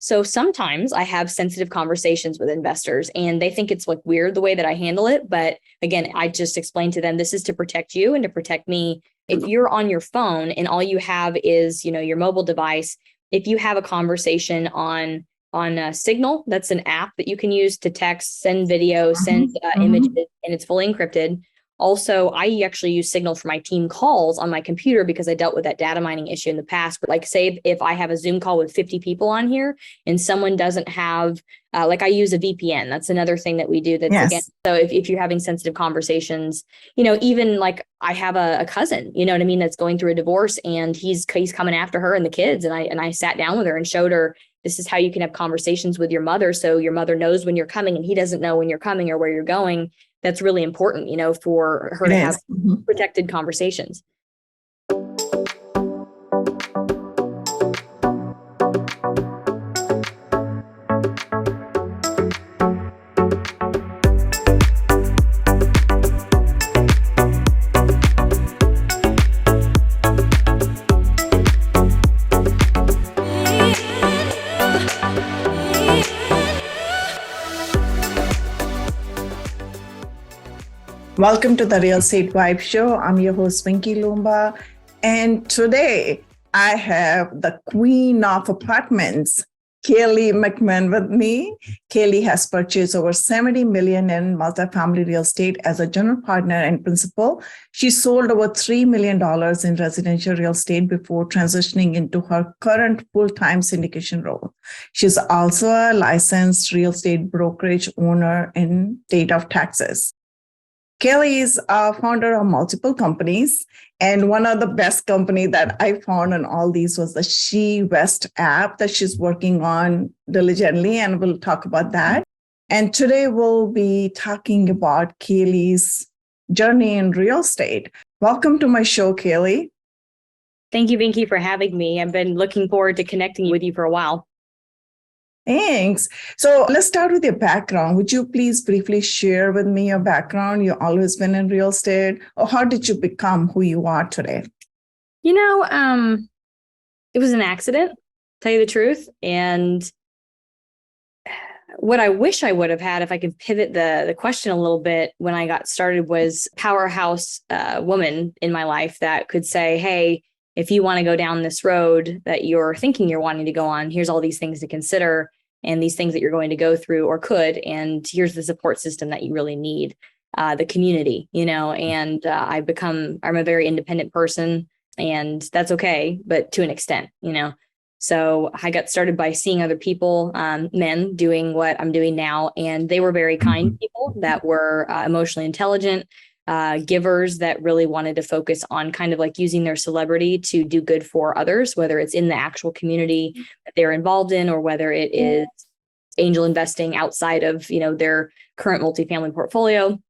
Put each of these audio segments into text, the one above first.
So sometimes I have sensitive conversations with investors and they think it's like weird the way that I handle it. But again, I just explain to them, this is to protect you and to protect me. If you're on your phone and all you have is, your mobile device, if you have a conversation on Signal, that's an app that you can use to text, send video, send images, and it's fully encrypted. Also, I actually use Signal for my team calls on my computer because I dealt with that data mining issue in the past. But like say if I have a Zoom call with 50 people on here and someone doesn't have, I use a VPN. That's another thing that we do. That's again, so if you're having sensitive conversations, even like I have a cousin, that's going through a divorce and he's coming after her and the kids. And I sat down with her and showed her, this is how you can have conversations with your mother. So your mother knows when you're coming and he doesn't know when you're coming or where you're going. That's really important, for her to have protected conversations. Welcome to the Real Estate Vibe Show. I'm your host, Vinki Loomba. And today I have the queen of apartments, Kaylee McMahon with me. Kaylee has purchased over $70 million in multifamily real estate as a general partner and principal. She sold over $3 million in residential real estate before transitioning into her current full-time syndication role. She's also a licensed real estate brokerage owner in the state of Texas. Kaylee is a founder of multiple companies, and one of the best company that I found in all these was the She West app that she's working on diligently, and we'll talk about that. And today we'll be talking about Kaylee's journey in real estate. Welcome to my show, Kaylee. Thank you, Vinki, for having me. I've been looking forward to connecting with you for a while. Thanks. So let's start with your background. Would you please briefly share with me your background? You've always been in real estate, or how did you become who you are today? It was an accident, to tell you the truth. And what I wish I would have had, if I could pivot the question a little bit when I got started, was powerhouse woman in my life that could say, hey, if you want to go down this road that you're thinking you're wanting to go on, here's all these things to consider and these things that you're going to go through or could, and here's the support system that you really need, the community, and I'm a very independent person, and that's okay, but to an extent, So I got started by seeing other people, men, doing what I'm doing now, and they were very kind people that were emotionally intelligent, givers that really wanted to focus on kind of like using their celebrity to do good for others, whether it's in the actual community that they're involved in, or whether it is angel investing outside of, their current multifamily portfolio.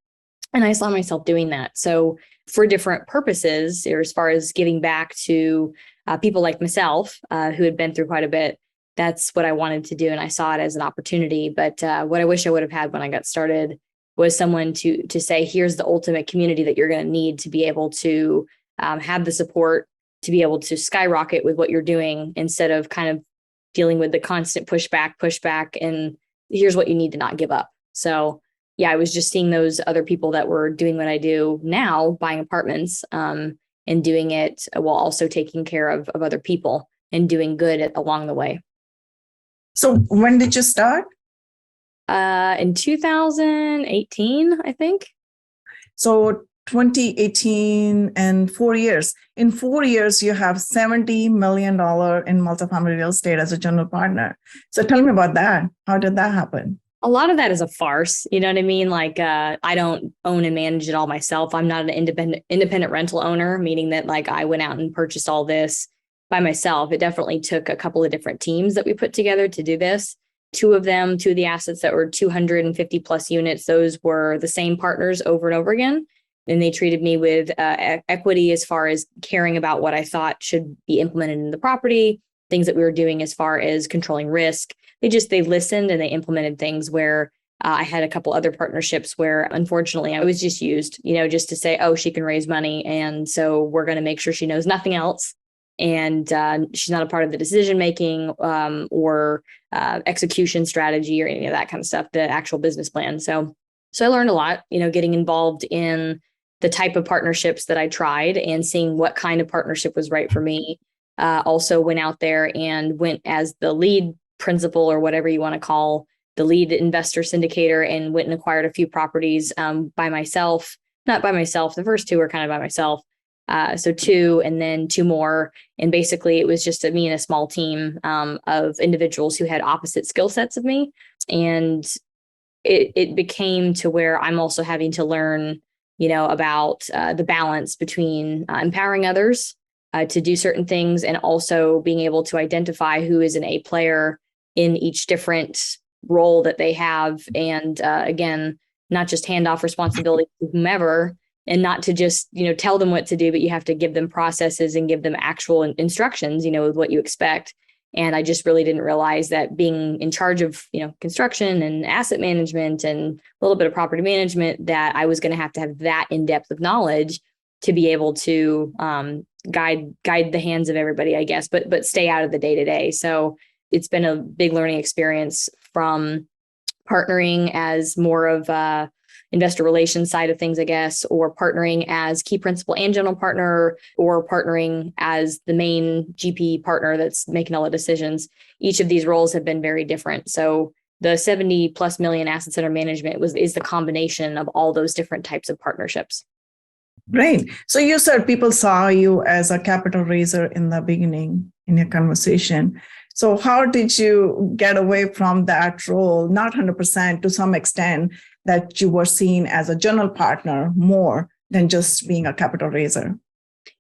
And I saw myself doing that. So for different purposes, or as far as giving back to people like myself, who had been through quite a bit, that's what I wanted to do. And I saw it as an opportunity. But what I wish I would have had when I got started was someone to say, here's the ultimate community that you're going to need to be able to have the support, to be able to skyrocket with what you're doing, instead of kind of dealing with the constant pushback, and here's what you need to not give up. So yeah, I was just seeing those other people that were doing what I do now, buying apartments, and doing it while also taking care of other people and doing good along the way. So when did you start? In 2018, I think. So 2018 and 4 years. In 4 years, you have $70 million in multifamily real estate as a general partner. So tell me about that. How did that happen? A lot of that is a farce. You know what I mean? Like, I don't own and manage it all myself. I'm not an independent rental owner, meaning that like I went out and purchased all this by myself. It definitely took a couple of different teams that we put together to do this. Two of the assets that were 250 plus units, those were the same partners over and over again. And they treated me with equity as far as caring about what I thought should be implemented in the property, things that we were doing as far as controlling risk. They listened and they implemented things where I had a couple other partnerships where, unfortunately, I was just used, just to say, oh, she can raise money. And so we're going to make sure she knows nothing else. and she's not a part of the decision making or execution strategy or any of that kind of stuff, the actual business plan. So I learned a lot, getting involved in the type of partnerships that I tried and seeing what kind of partnership was right for me. Also went out there and went as the lead principal, or whatever you want to call the lead investor syndicator, and went and acquired a few properties by myself. Not by myself. The first two were kind of by myself. So two, and then two more. And basically it was just me and a small team of individuals who had opposite skill sets of me. And it became to where I'm also having to learn, about the balance between empowering others to do certain things, and also being able to identify who is an A player in each different role that they have. And again, not just hand off responsibility to whomever, and not to just, tell them what to do, but you have to give them processes and give them actual instructions, with what you expect. And I just really didn't realize that being in charge of, construction and asset management and a little bit of property management, that I was going to have that in-depth of knowledge to be able to guide the hands of everybody, I guess, but stay out of the day-to-day. So it's been a big learning experience from partnering as more of investor relations side of things, I guess, or partnering as key principal and general partner, or partnering as the main GP partner that's making all the decisions. Each of these roles have been very different. So the 70 plus million assets under management is the combination of all those different types of partnerships. Right. So you said people saw you as a capital raiser in the beginning in your conversation. So how did you get away from that role, not 100% to some extent, that you were seen as a general partner more than just being a capital raiser?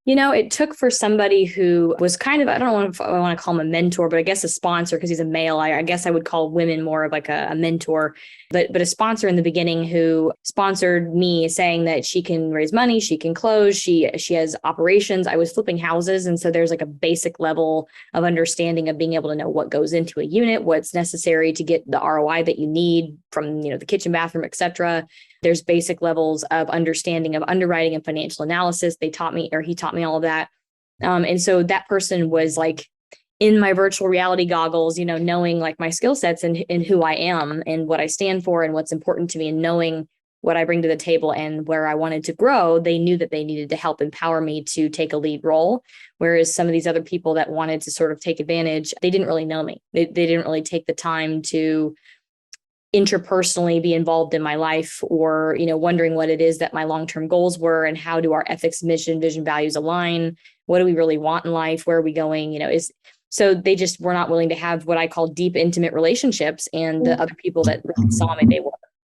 It took for somebody who was kind of, I don't know if I want to call him a mentor, but I guess a sponsor, because he's a male. I guess I would call women more of like a mentor, but a sponsor in the beginning who sponsored me, saying that she can raise money, she can close, she has operations. I was flipping houses. And so there's like a basic level of understanding of being able to know what goes into a unit, what's necessary to get the ROI that you need from, the kitchen, bathroom, et cetera. There's basic levels of understanding of underwriting and financial analysis. He taught me all of that. And so that person was like in my virtual reality goggles, knowing like my skill sets and who I am and what I stand for and what's important to me, and knowing what I bring to the table and where I wanted to grow. They knew that they needed to help empower me to take a lead role. Whereas some of these other people that wanted to sort of take advantage, they didn't really know me. They didn't really take the time to interpersonally be involved in my life, or, wondering what it is that my long-term goals were and how do our ethics, mission, vision, values align? What do we really want in life? Where are we going? So they just were not willing to have what I call deep, intimate relationships. And the other people that really saw me, they were.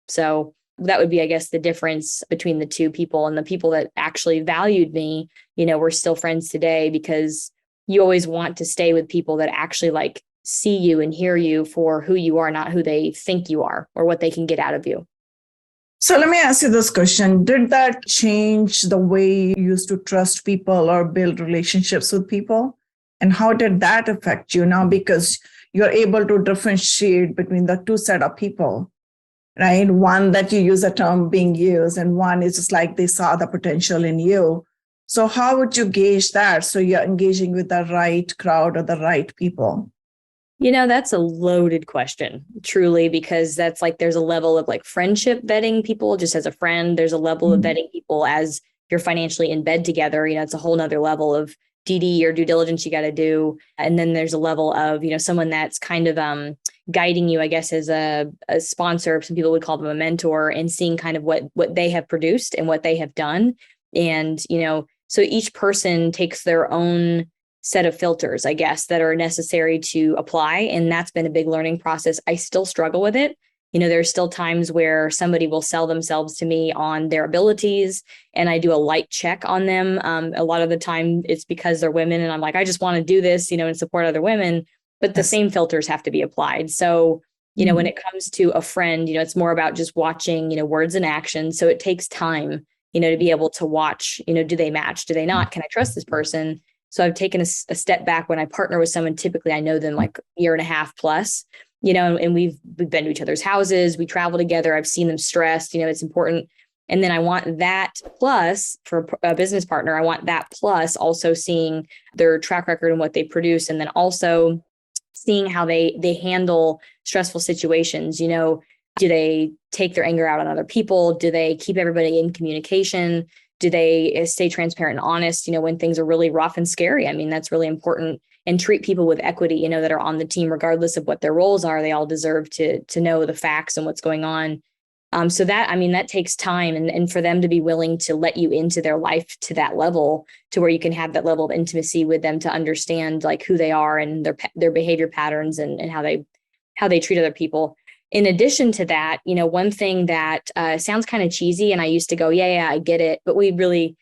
So that would be, I guess, the difference between the two people. And the people that actually valued me, we're still friends today, because you always want to stay with people that actually like see you and hear you for who you are, not who they think you are or what they can get out of you. So let me ask you this question. Did that change the way you used to trust people or build relationships with people? And how did that affect you now? Because you're able to differentiate between the two set of people, right? One that you use a term being used, and one is just like they saw the potential in you. So how would you gauge that? So you're engaging with the right crowd or the right people? That's a loaded question, truly, because that's like there's a level of like friendship vetting people just as a friend. There's a level of vetting people as you're financially in bed together. It's a whole nother level of DD or due diligence you got to do. And then there's a level of, someone that's kind of guiding you, I guess, as a sponsor. Some people would call them a mentor, and seeing kind of what they have produced and what they have done. And, so each person takes their own set of filters, I guess, that are necessary to apply. And that's been a big learning process. I still struggle with it. There's still times where somebody will sell themselves to me on their abilities, and I do a light check on them. A lot of the time it's because they're women, and I'm like, I just want to do this, and support other women, but the same filters have to be applied. So, when it comes to a friend, it's more about just watching, words and actions. So it takes time, to be able to watch, do they match? Do they not? Can I trust this person? So I've taken a step back. When I partner with someone, typically I know them like a year and a half plus, and we've been to each other's houses. We travel together. I've seen them stressed. It's important And then I want that plus for a business partner, I want that plus also seeing their track record and what they produce. And then also seeing how they handle stressful situations. Do they take their anger out on other people? Do they keep everybody in communication? Do they stay transparent and honest, when things are really rough and scary? I mean, that's really important. And treat people with equity, that are on the team, regardless of what their roles are. They all deserve to know the facts and what's going on. So that takes time, and for them to be willing to let you into their life to that level, to where you can have that level of intimacy with them, to understand like who they are and their behavior patterns and how they treat other people. In addition to that, one thing that sounds kind of cheesy, and I used to go, yeah, I get it, but we really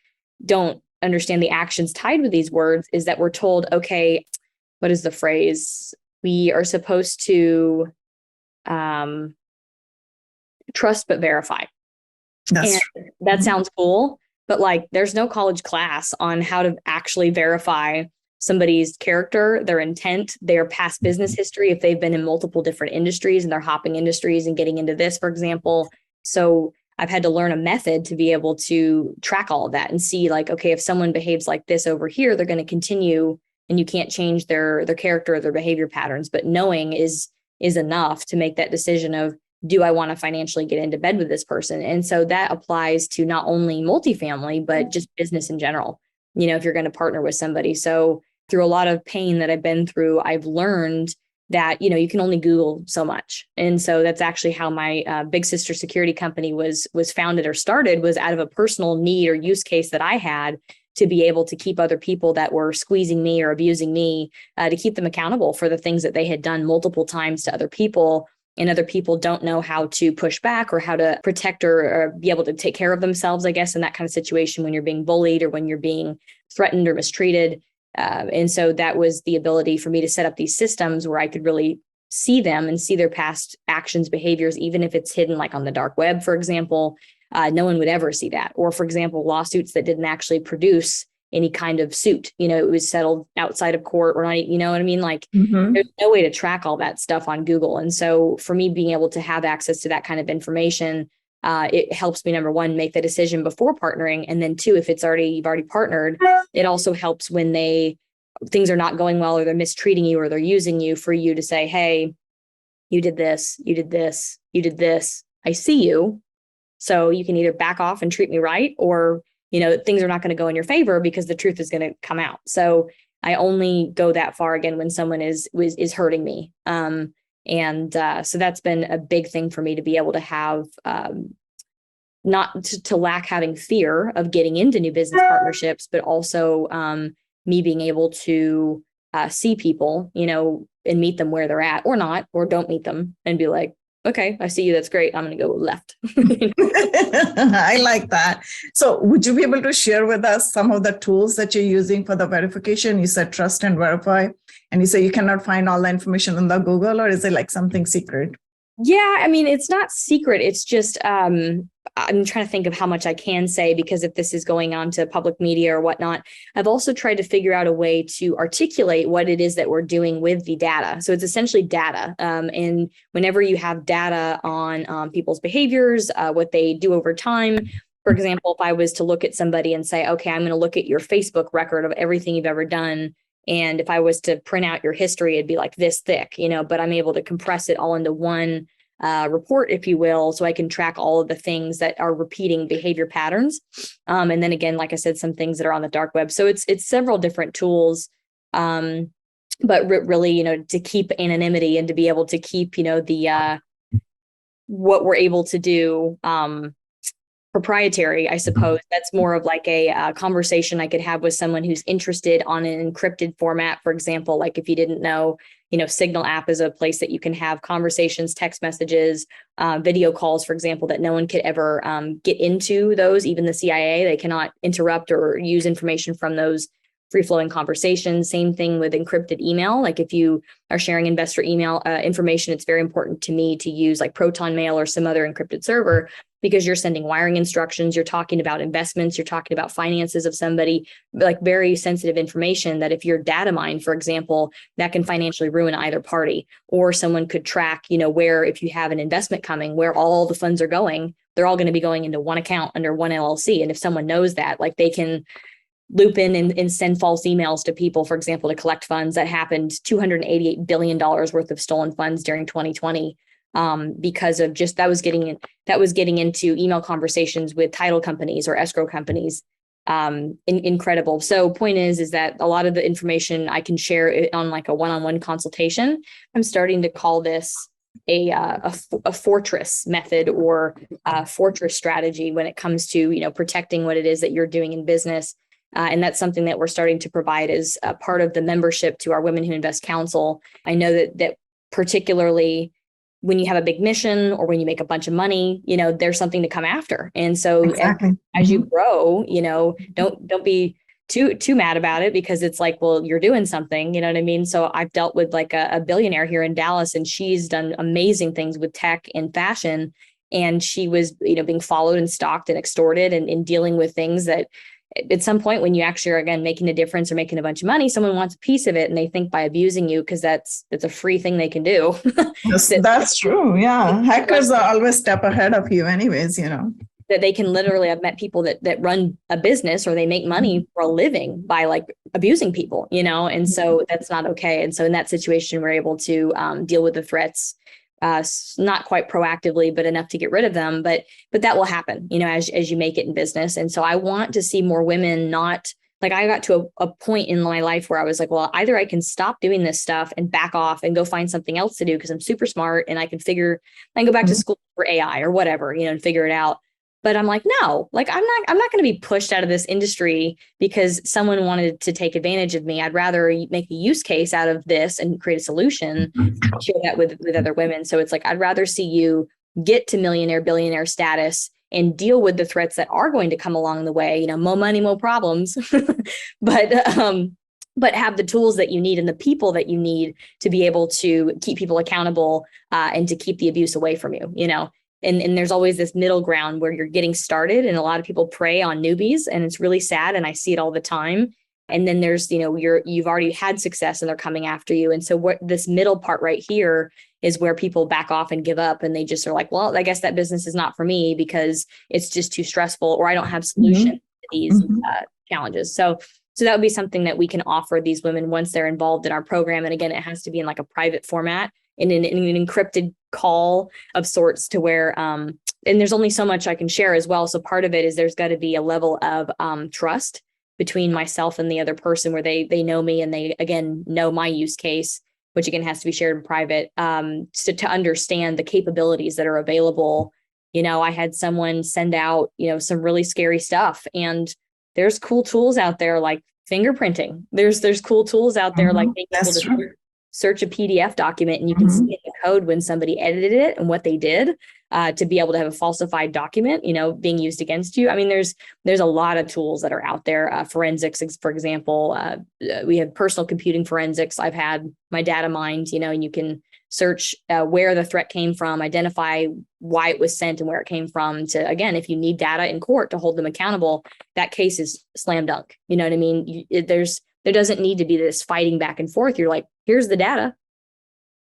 don't understand the actions tied with these words, is that we're told, okay, what is the phrase? We are supposed to trust but verify. That sounds cool, but like there's no college class on how to actually verify somebody's character, their intent, their past business history, if they've been in multiple different industries and they're hopping industries and getting into this, for example. So I've had to learn a method to be able to track all of that and see like, okay, if someone behaves like this over here, they're going to continue, and you can't change their character or their behavior patterns. But knowing is enough to make that decision of, do I want to financially get into bed with this person? And so that applies to not only multifamily, but just business in general, if you're going to partner with somebody. So through a lot of pain that I've been through, I've learned that, you can only Google so much. And so that's actually how my big sister security company was founded or started, was out of a personal need or use case that I had to be able to keep other people that were squeezing me or abusing me, to keep them accountable for the things that they had done multiple times to other people. And other people don't know how to push back or how to protect or be able to take care of themselves, I guess, in that kind of situation when you're being bullied or when you're being threatened or mistreated. And so that was the ability for me to set up these systems where I could really see them and see their past actions, behaviors, even if it's hidden, like on the dark web, for example. No one would ever see that. Or, for example, lawsuits that didn't actually produce any kind of suit. It was settled outside of court or not, you know what I mean? Like there's no way to track all that stuff on Google. And so for me, being able to have access to that kind of information, it helps me, number one, make the decision before partnering. And then two, if you've already partnered, it also helps when things are not going well, or they're mistreating you, or they're using you, for you to say, hey, you did this, you did this, you did this. I see you. So you can either back off and treat me right, or things are not going to go in your favor because the truth is going to come out. So I only go that far, again, when someone is hurting me. So that's been a big thing for me, to be able to have, not to lack having fear of getting into new business partnerships, but also me being able to see people, and meet them where they're at, or not, or don't meet them and be like, okay, I see you. That's great. I'm going to go left. I like that. So would you be able to share with us some of the tools that you're using for the verification? You said trust and verify, and you say you cannot find all the information on the Google, or is it like something secret? Yeah, I mean, it's not secret. It's just, I'm trying to think of how much I can say, because if this is going on to public media or whatnot, I've also tried to figure out a way to articulate what it is that we're doing with the data. So it's essentially data. And whenever you have data on people's behaviors, what they do over time, for example, if I was to look at somebody and say, okay, I'm going to look at your Facebook record of everything you've ever done, and if I was to print out your history, it'd be like this thick, but I'm able to compress it all into one report, if you will, so I can track all of the things that are repeating behavior patterns. And then again, like I said, some things that are on the dark web. So it's several different tools, but really, to keep anonymity and to be able to keep, the what we're able to do proprietary, I suppose. That's more of like a conversation I could have with someone who's interested on an encrypted format. For example, like if you didn't know, Signal app is a place that you can have conversations, text messages, video calls, for example, that no one could ever get into those. Even the CIA, they cannot interrupt or use information from those free-flowing conversations. Same thing with encrypted email. Like if you are sharing investor email information, it's very important to me to use like Proton Mail or some other encrypted server, because you're sending wiring instructions, you're talking about investments, you're talking about finances of somebody, like very sensitive information that if you're data mined, for example, that can financially ruin either party. Or someone could track, where, if you have an investment coming, where all the funds are going, they're all going to be going into one account under one LLC. And if someone knows that, like they can loop in and send false emails to people, for example, to collect funds. That happened, $288 billion worth of stolen funds during 2020. Because of just that was getting into email conversations with title companies or escrow companies. Incredible. So point is that a lot of the information I can share on like a one-on-one consultation. I'm starting to call this a fortress method or a fortress strategy when it comes to, protecting what it is that you're doing in business. And that's something that we're starting to provide as a part of the membership to our Women Who Invest Council. I know that particularly when you have a big mission or when you make a bunch of money, there's something to come after. And so exactly. as you grow, don't be too mad about it, because it's like, well, you're doing something, you know what I mean? So I've dealt with like a billionaire here in Dallas, and she's done amazing things with tech and fashion. And she was, being followed and stalked and extorted and dealing with things that at some point when you actually are, again, making a difference or making a bunch of money, someone wants a piece of it, and they think by abusing you, because it's a free thing they can do. That's true. Yeah. Hackers are always step ahead of you anyways, that they can literally, I've met people that run a business or they make money for a living by like abusing people, and so that's not okay. And so in that situation, we're able to deal with the threats, not quite proactively, but enough to get rid of them. But that will happen, as you make it in business. And so I want to see more women, not like I got to a point in my life where I was like, well, either I can stop doing this stuff and back off and go find something else to do because I'm super smart and I can go back to school for AI or whatever, and figure it out. But I'm like, no, like I'm not going to be pushed out of this industry because someone wanted to take advantage of me. I'd rather make a use case out of this and create a solution, share that with other women. So it's like, I'd rather see you get to millionaire, billionaire status and deal with the threats that are going to come along the way, more money, more problems, but have the tools that you need and the people that you need to be able to keep people accountable and to keep the abuse away from you, And there's always this middle ground where you're getting started, and a lot of people prey on newbies, and it's really sad. And I see it all the time. And then there's, you've already had success and they're coming after you. And so what this middle part right here is where people back off and give up, and they just are like, well, I guess that business is not for me because it's just too stressful, or I don't have solutions to these challenges. So that would be something that we can offer these women once they're involved in our program. And again, it has to be in like a private format, in an encrypted call of sorts, to where, and there's only so much I can share as well. So part of it is there's got to be a level of trust between myself and the other person, where they know me and they, again, know my use case, which again has to be shared in private, to understand the capabilities that are available. I had someone send out, some really scary stuff, and there's cool tools out there like fingerprinting. There's cool tools out there like being able to search a PDF document and you can see in the code when somebody edited it and what they did, to be able to have a falsified document, being used against you. I mean, there's a lot of tools that are out there. Forensics, for example, we have personal computing forensics. I've had my data mined, and you can search where the threat came from, identify why it was sent and where it came from, to, again, if you need data in court to hold them accountable, that case is slam dunk. You know what I mean? There doesn't need to be this fighting back and forth. You're like, here's the data,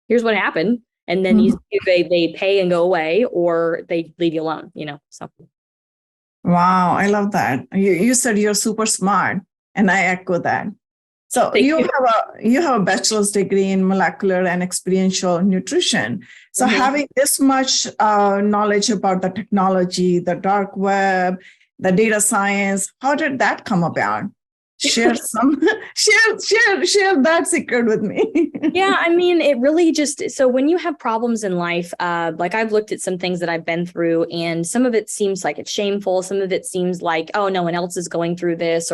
here's what happened. And then they pay and go away, or they leave you alone, so. Wow. I love that. You said you're super smart, and I echo that. So you have a bachelor's degree in molecular and experiential nutrition. So having this much knowledge about the technology, the dark web, the data science, how did that come about? Share that secret with me. Yeah, I mean, it really so when you have problems in life, like I've looked at some things that I've been through, and some of it seems like it's shameful. Some of it seems like, oh, no one else is going through this,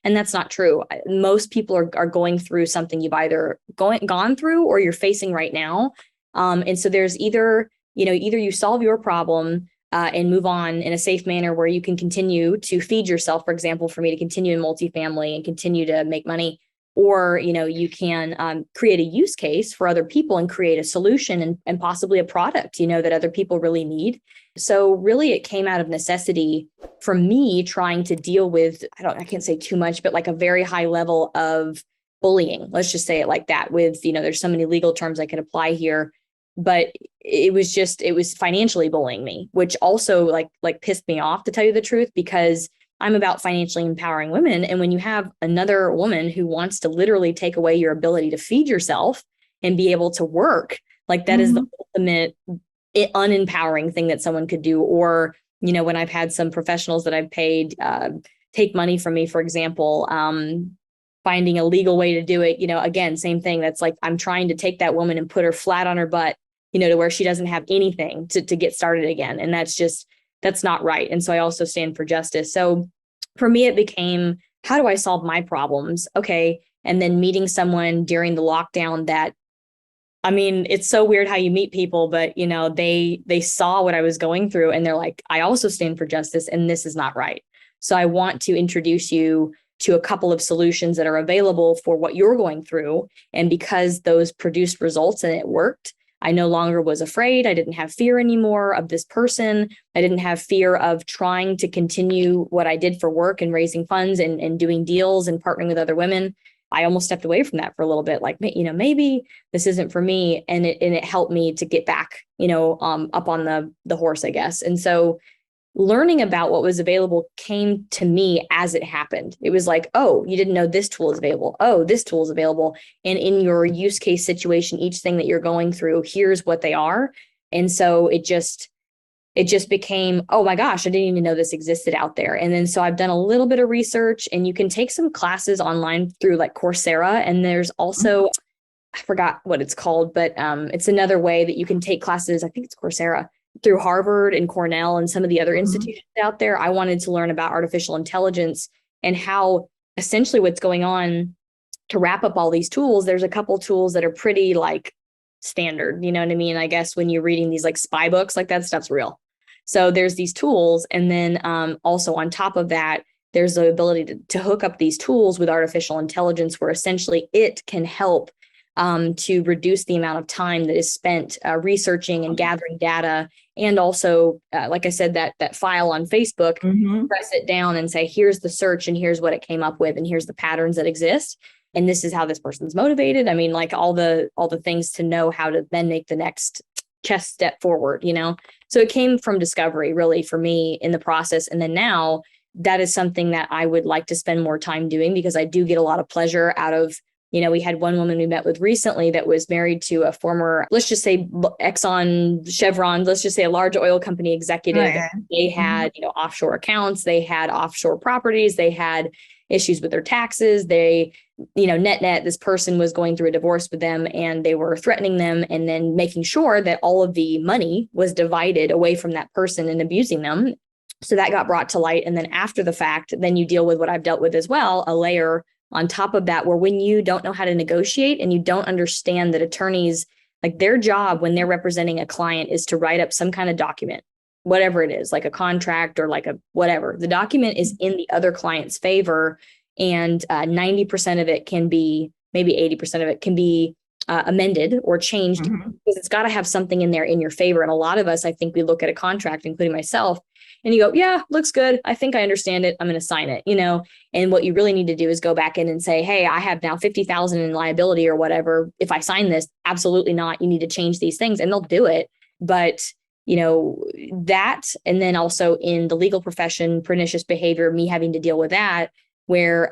and that's not true. Most people are going through something you've either gone through or you're facing right now. And so there's either you solve your problem and move on in a safe manner where you can continue to feed yourself, for example, for me to continue in multifamily and continue to make money, or, you can create a use case for other people and create a solution and possibly a product, that other people really need. So really it came out of necessity for me trying to deal with, I can't say too much, but like a very high level of bullying. Let's just say it like that with, there's so many legal terms I can apply here. But it was financially bullying me, which also like pissed me off, to tell you the truth, because I'm about financially empowering women. And when you have another woman who wants to literally take away your ability to feed yourself and be able to work, like that is the ultimate unempowering thing that someone could do. Or, when I've had some professionals that I've paid take money from me, for example, finding a legal way to do it, again, same thing. That's like, I'm trying to take that woman and put her flat on her butt, to where she doesn't have anything to get started again. And that's not right. And so I also stand for justice. So for me, it became, how do I solve my problems? Okay. And then meeting someone during the lockdown that, I mean, it's so weird how you meet people, but they saw what I was going through and they're like, I also stand for justice and this is not right. So I want to introduce you to a couple of solutions that are available for what you're going through. And because those produced results and it worked, I no longer was afraid. I didn't have fear anymore of this person. I didn't have fear of trying to continue what I did for work and raising funds and doing deals and partnering with other women. I almost stepped away from that for a little bit, like, maybe this isn't for me. And it helped me to get back, up on the horse, I guess. And so learning about what was available came to me as it happened. It was like, oh, you didn't know this tool is available. Oh, this tool is available. And in your use case situation, each thing that you're going through, here's what they are. And so it just became, oh my gosh, I didn't even know this existed out there. And then so I've done a little bit of research, and you can take some classes online through like Coursera. And there's also, I forgot what it's called, but it's another way that you can take classes. I think it's Coursera, through Harvard and Cornell and some of the other institutions out there. I wanted to learn about artificial intelligence and how essentially what's going on. To wrap up all these tools, there's a couple tools that are pretty like standard, you know what I mean? I guess when you're reading these like spy books, like that stuff's real. So there's these tools. And then also on top of that, there's the ability to hook up these tools with artificial intelligence, where essentially it can help to reduce the amount of time that is spent researching and gathering data. And also, like I said, that file on Facebook, press it down and say, here's the search and here's what it came up with and here's the patterns that exist. And this is how this person's motivated. I mean, like all the things to know how to then make the next chess step forward, So it came from discovery really for me in the process. And then now that is something that I would like to spend more time doing, because I do get a lot of pleasure out of, we had one woman we met with recently that was married to a former, let's just say Exxon, Chevron, let's just say a large oil company executive. Right. They had, offshore accounts, they had offshore properties, they had issues with their taxes. They, net, this person was going through a divorce with them and they were threatening them and then making sure that all of the money was divided away from that person and abusing them. So that got brought to light. And then after the fact, then you deal with what I've dealt with as well, a layer on top of that, where when you don't know how to negotiate and you don't understand that attorneys, like their job when they're representing a client is to write up some kind of document, whatever it is, like a contract or like a whatever. The document is in the other client's favor, and 90% of it can be, maybe 80% of it can be amended or changed, because it's got to have something in there in your favor. And a lot of us, I think we look at a contract, including myself, and you go, yeah, looks good. I think I understand it. I'm going to sign it, and what you really need to do is go back in and say, hey, I have now 50,000 in liability or whatever. If I sign this, absolutely not. You need to change these things, and they'll do it. But that, and then also in the legal profession, pernicious behavior, me having to deal with that, where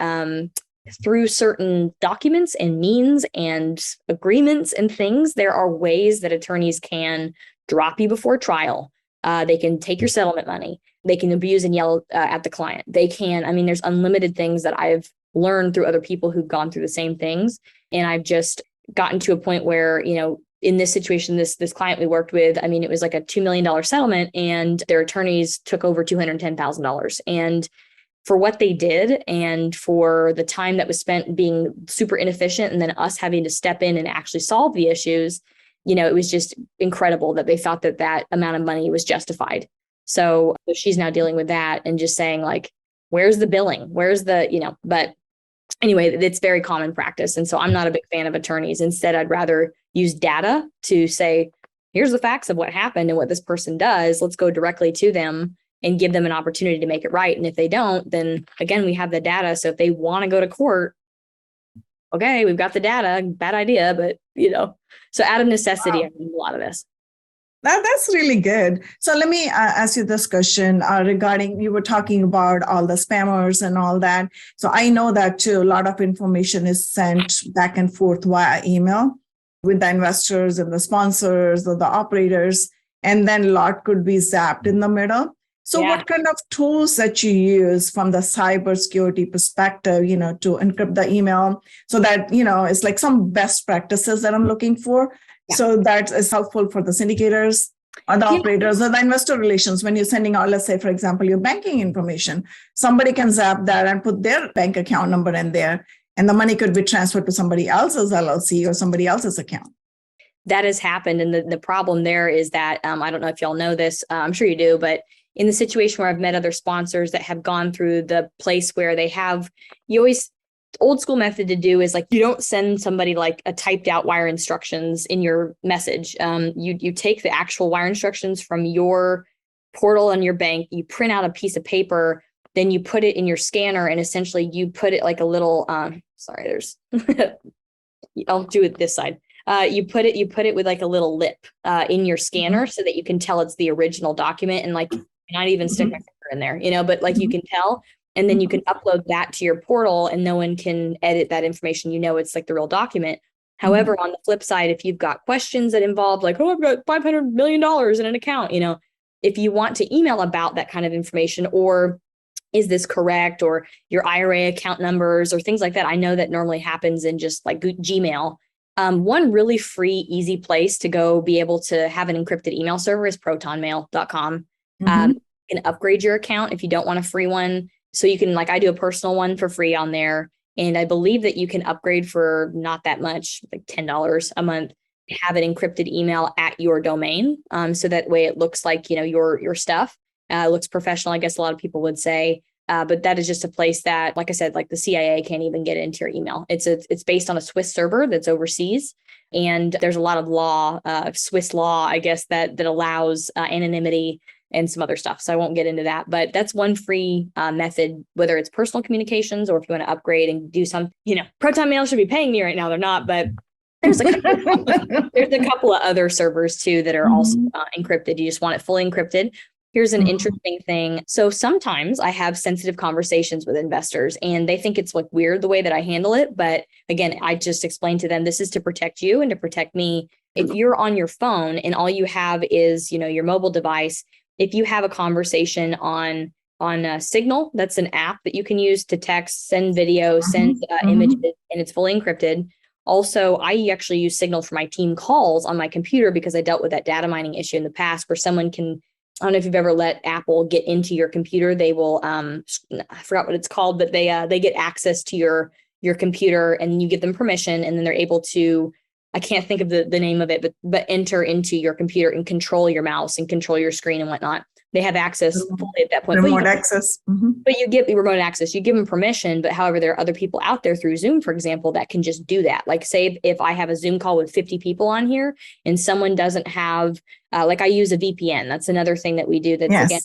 through certain documents and means and agreements and things, there are ways that attorneys can drop you before trial. They can take your settlement money. They can abuse and yell at the client. They can, there's unlimited things that I've learned through other people who've gone through the same things. And I've just gotten to a point where, in this situation, this client we worked with, it was like a $2 million settlement, and their attorneys took over $210,000. And for what they did, and for the time that was spent being super inefficient, and then us having to step in and actually solve the issues, it was just incredible that they thought that amount of money was justified. So she's now dealing with that and just saying, like, where's the billing? Where's the, but anyway, it's very common practice. And so I'm not a big fan of attorneys. Instead, I'd rather use data to say, here's the facts of what happened and what this person does. Let's go directly to them and give them an opportunity to make it right. And if they don't, then again, we have the data. So if they want to go to court, okay, we've got the data, bad idea, but so out of necessity, I mean, a lot of this. That's really good. So let me ask you this question regarding you were talking about all the spammers and all that. So I know that too, a lot of information is sent back and forth via email with the investors and the sponsors or the operators, and then a lot could be zapped in the middle. So what kind of tools that you use from the cybersecurity perspective, to encrypt the email so that, it's like some best practices that I'm looking for. Yeah. So that is helpful for the syndicators or the operators or the investor relations when you're sending out, let's say, for example, your banking information. Somebody can zap that and put their bank account number in there, and the money could be transferred to somebody else's LLC or somebody else's account. That has happened. And the problem there is that, I don't know if y'all know this, I'm sure you do, but in the situation where I've met other sponsors that have gone through the place where old school method to do is like, you don't send somebody like a typed out wire instructions in your message. You take the actual wire instructions from your portal on your bank, you print out a piece of paper, then you put it in your scanner, and essentially you put it like a little, I'll do it this side. You put it with like a little lip in your scanner so that you can tell it's the original document, and like not even stick my finger in there, but like you can tell, and then you can upload that to your portal and no one can edit that information. It's like the real document. However, on the flip side, if you've got questions that involve like, I've got $500 million in an account, if you want to email about that kind of information, or is this correct, or your IRA account numbers or things like that, I know that normally happens in just like Gmail. One really free, easy place to go be able to have an encrypted email server is protonmail.com. You can upgrade your account if you don't want a free one. So you can, like, I do a personal one for free on there. And I believe that you can upgrade for not that much, like $10 a month, to have an encrypted email at your domain. So that way it looks like, your stuff. It looks professional, I guess a lot of people would say. But that is just a place that, like I said, like the CIA can't even get into your email. It's based on a Swiss server that's overseas. And there's a lot of law, Swiss law, I guess, that allows anonymity and some other stuff. So I won't get into that. But that's one free method, whether it's personal communications or if you want to upgrade and do some, Proton Mail should be paying me right now. They're not, but there's a couple of other servers too that are also encrypted. You just want it fully encrypted. Here's an interesting thing. So sometimes I have sensitive conversations with investors and they think it's like weird the way that I handle it. But again, I just explained to them, this is to protect you and to protect me. If you're on your phone and all you have is, your mobile device, if you have a conversation on Signal, that's an app that you can use to text, send video, send images, and it's fully encrypted. Also, I actually use Signal for my team calls on my computer because I dealt with that data mining issue in the past where someone can, I don't know if you've ever let Apple get into your computer. They will, I forgot what it's called, but they get access to your computer and you give them permission, and then they're able to, I can't think of the name of it, but enter into your computer and control your mouse and control your screen and whatnot. They have access fully at that point. Remote access. But you give remote access, you give them permission. But however, there are other people out there through Zoom, for example, that can just do that. Like say if I have a Zoom call with 50 people on here and someone doesn't have, like I use a VPN. That's another thing that we do that's again,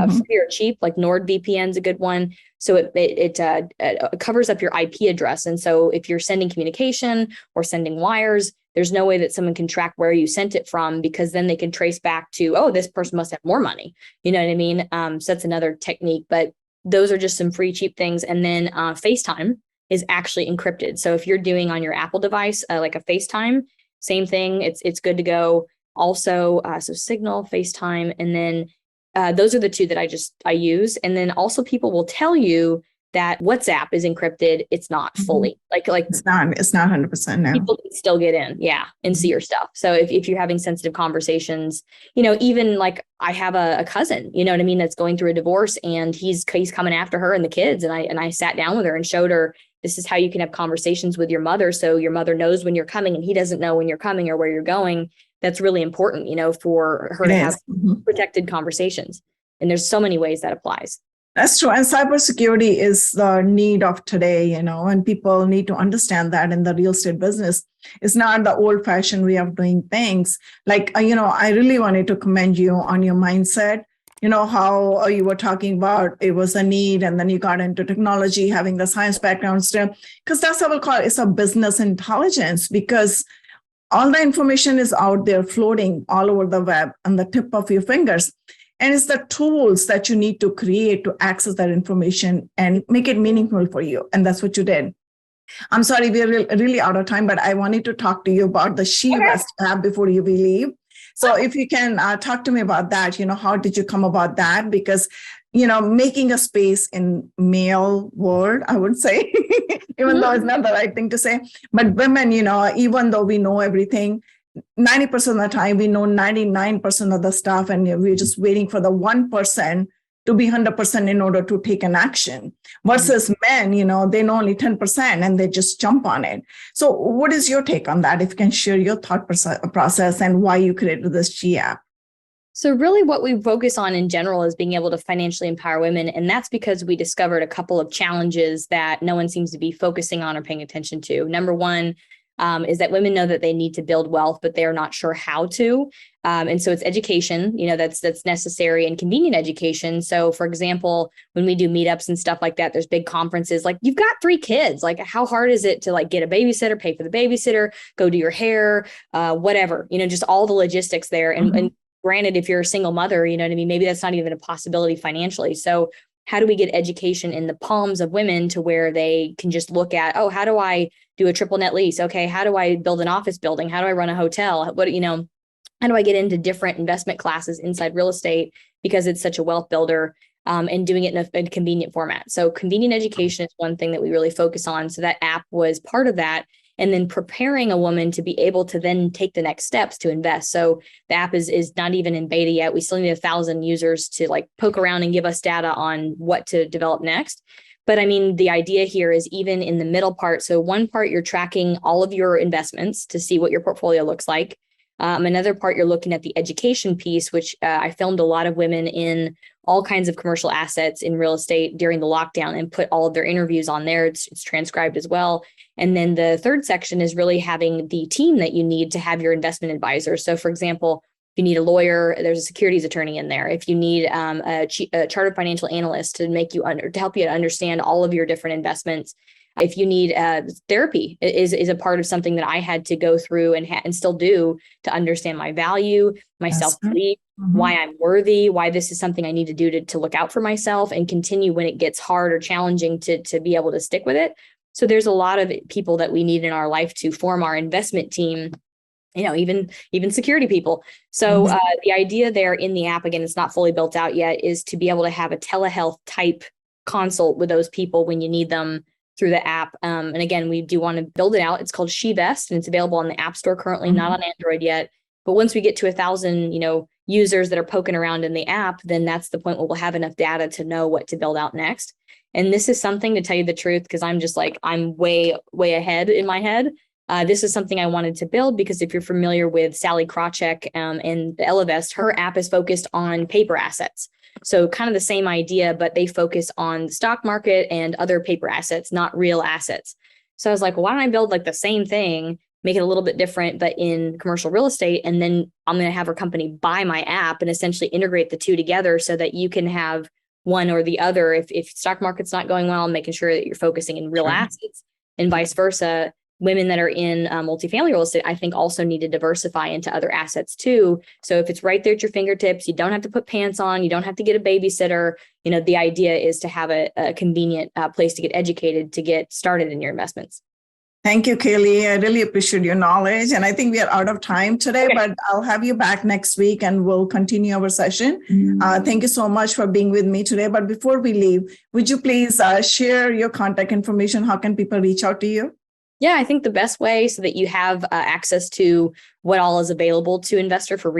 free or cheap, like NordVPN is a good one. So it covers up your IP address. And so if you're sending communication or sending wires, there's no way that someone can track where you sent it from, because then they can trace back to, oh, this person must have more money. You know what I mean? So that's another technique, but those are just some free, cheap things. And then FaceTime is actually encrypted. So if you're doing on your Apple device, like a FaceTime, same thing, it's good to go. Also, so Signal, FaceTime, and then those are the two that I use. And then also people will tell you that WhatsApp is encrypted. It's not fully like it's not 100% now. People can still get in, and see your stuff. So if you're having sensitive conversations, even like I have a cousin, you know what I mean, that's going through a divorce, and he's coming after her and the kids. And I sat down with her and showed her, this is how you can have conversations with your mother. So your mother knows when you're coming and he doesn't know when you're coming or where you're going. That's really important, for her to have protected conversations. And there's so many ways that applies. That's true. And cybersecurity is the need of today, and people need to understand that in the real estate business. It's not the old fashioned way of doing things. Like, I really wanted to commend you on your mindset. How you were talking about it was a need, and then you got into technology, having the science background still, because that's what we'll call it. It's a business intelligence, because All the information is out there floating all over the web on the tip of your fingers. And it's the tools that you need to create to access that information and make it meaningful for you. And that's what you did. I'm sorry, we're really out of time, but I wanted to talk to you about the She Vest app before you leave. So if you can talk to me about that, how did you come about that? Because, making a space in male world, I would say, even though it's not the right thing to say, but women, even though we know everything, 90% of the time, we know 99% of the stuff, and we're just waiting for the 1% to be 100% in order to take an action versus men, they know only 10% and they just jump on it. So what is your take on that? If you can share your thought process and why you created this G app. So really what we focus on in general is being able to financially empower women. And that's because we discovered a couple of challenges that no one seems to be focusing on or paying attention to. Number one, is that women know that they need to build wealth, but they're not sure how to. And so it's education, that's necessary, and convenient education. So for example, when we do meetups and stuff like that, there's big conferences, like you've got 3 kids, like how hard is it to get a babysitter, pay for the babysitter, go do your hair, whatever, just all the logistics there. And granted, if you're a single mother, you know what I mean, maybe that's not even a possibility financially. So how do we get education in the palms of women to where they can just look at, oh, how do I do a triple net lease? Okay, how do I build an office building? How do I run a hotel? How do I get into different investment classes inside real estate, because it's such a wealth builder, and doing it in a convenient format. So convenient education is one thing that we really focus on. So that app was part of that. And then preparing a woman to be able to then take the next steps to invest. So the app is not even in beta yet. We still need 1,000 users to poke around and give us data on what to develop next. But I mean, the idea here is even in the middle part. So one part, you're tracking all of your investments to see what your portfolio looks like. Another part, you're looking at the education piece, which I filmed a lot of women in all kinds of commercial assets in real estate during the lockdown and put all of their interviews on there. It's transcribed as well. And then the third section is really having the team that you need to have your investment advisor. So for example, if you need a lawyer, there's a securities attorney in there. If you need a chartered financial analyst to to help you to understand all of your different investments. If you need therapy is a part of something that I had to go through and still do to understand my value, my self-belief, why I'm worthy, why this is something I need to do to look out for myself and continue when it gets hard or challenging to be able to stick with it. So there's a lot of people that we need in our life to form our investment team, even security people. So the idea there in the app, again, it's not fully built out yet, is to be able to have a telehealth type consult with those people when you need them through the app. And again, we do want to build it out. It's called She Vest, and it's available on the App Store currently, not on Android yet. But once we get to 1,000, users that are poking around in the app, then that's the point where we'll have enough data to know what to build out next. And this is something, to tell you the truth, because I'm just I'm way, way ahead in my head. This is something I wanted to build because if you're familiar with Sally Krawcheck and the Ellevest, her app is focused on paper assets. So kind of the same idea, but they focus on the stock market and other paper assets, not real assets. So I was like, well, why don't I build the same thing, make it a little bit different, but in commercial real estate. And then I'm going to have her company buy my app and essentially integrate the two together so that you can have one or the other. If stock market's not going well, making sure that you're focusing in real assets, and vice versa. Women that are in multifamily real estate, I think, also need to diversify into other assets too. So if it's right there at your fingertips, you don't have to put pants on, you don't have to get a babysitter. The idea is to have a convenient place to get educated, to get started in your investments. Thank you, Kaylee. I really appreciate your knowledge. And I think we are out of time today, but I'll have you back next week and we'll continue our session. Thank you so much for being with me today. But before we leave, would you please share your contact information? How can people reach out to you? Yeah, I think the best way so that you have access to what all is available to investors for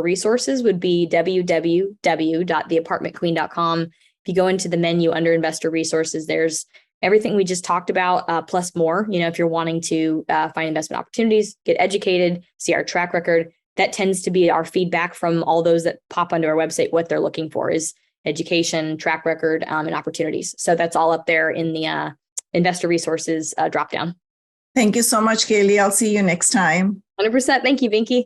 resources would be www.theapartmentqueen.com. If you go into the menu under investor resources, there's everything we just talked about, plus more. If you're wanting to find investment opportunities, get educated, see our track record, that tends to be our feedback from all those that pop onto our website. What they're looking for is education, track record, and opportunities. So that's all up there in the investor resources drop down. Thank you so much, Kaylee. I'll see you next time. 100%. Thank you, Vinki.